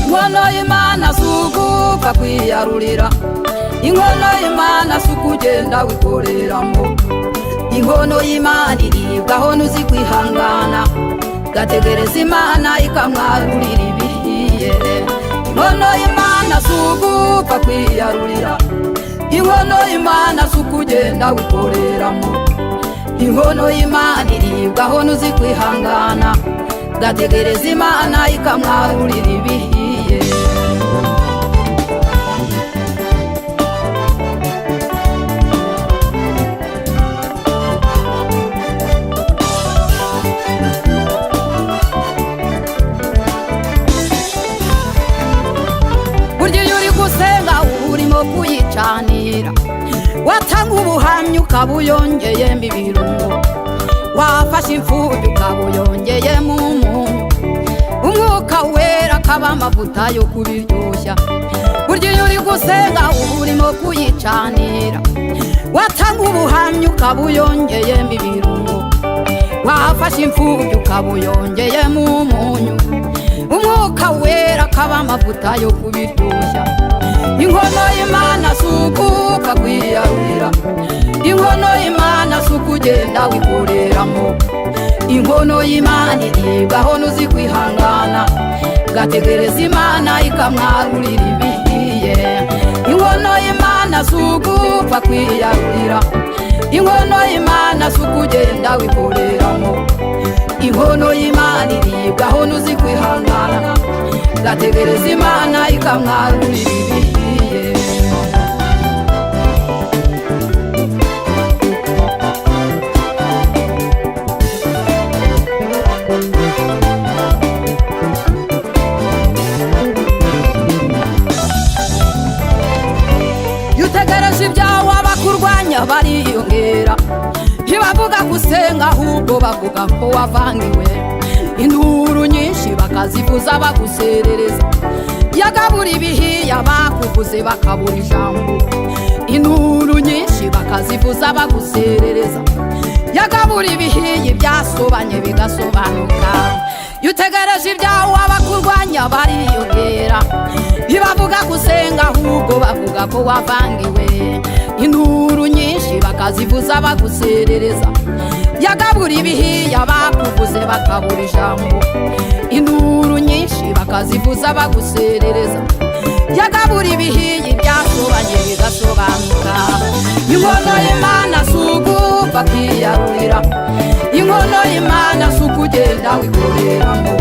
Inkono y'Imana sukuva kwiyarurira, inkono y'Imana sukugenda wikoreramo, inkono y'Imana iribwaho nuzi kwihangana, gategereza Imana ikamwarurira ibihiye. Inkono y'Imana sukuva kwiyarurira, inkono y'Imana sukugenda wikoreramo, inkono y'Imana iribwaho nuzi kwihangana, gategereza Imana ikamwarurira ibihiye. Burya iyo uri gusenga urimo kuyicanira, watanga ubuhamya ukaba uyongeyemo ibirungo, wafashe imfubyi ukaba uyongeyemo umunyu, umwuka wera akaba amavuta yo kubiryoshya. Burya iyo uri gusenga urimo kuyicanira, watanga ubuhamya ukaba uyongeyemo ibirungo, wafashe imfubyi ukaba uyongeyemo umunyu, umwuka wera akaba amavuta yo kubiryoshya. Inkono y'Imana sukuva kwiyarurira, inkono y'Imana sukugenda wikoreramo, inkono y'Imana iribwaho nuzi kwihangana, gategereza Imana ikamwarurira ibihiye. Inkono y'Imana sukuva kwiyarurira, inkono y'Imana sukugenda wikoreramo, inkono y'Imana iribwaho nuzi kwihangana, gategereza Imana ikamwarurira ibihiye. Yutegereje ibyawe abakurwanya bariyongera, ntibavuga gusenga ahubwo bavuga ko wavangiwe, induru nyinshi bakazivuza baguserereza, yagabura ibihiye bakuvuze bakabura ijambo, induru nyinshi bakazivuza baguserereza, yagabura ibihiye byasobanye bigasobanuka. Yutegereje ibyawe abakurwanya bariyongera, ntibavuga gusenga ahubwo bavuga ko wavangiwe, induru nyinshi bakazivuza baguserereza, yagabura ibihiye bakuvuze bakabura ijambo, induru nyinshi bakazivuza baguserereza, yagabura ibihiye byasobanye bigasobanuka. Inkono y'Imana sukuva kwiyarurira, inkono y'Imana sukugenda wikoreramo,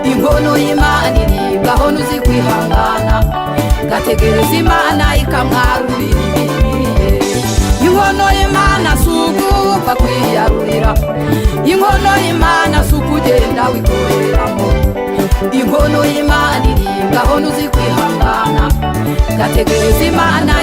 inkono y'Imana iribwaho nuzi kwihangana, gategereza Imana ikamwarurira ibihiye. Inkono y'Imana sukuva kwiyarurira, inkono y'Imana sukugenda wikoreramo, inkono y'Imana iribwaho nuzi kwihangana, gategereza Imana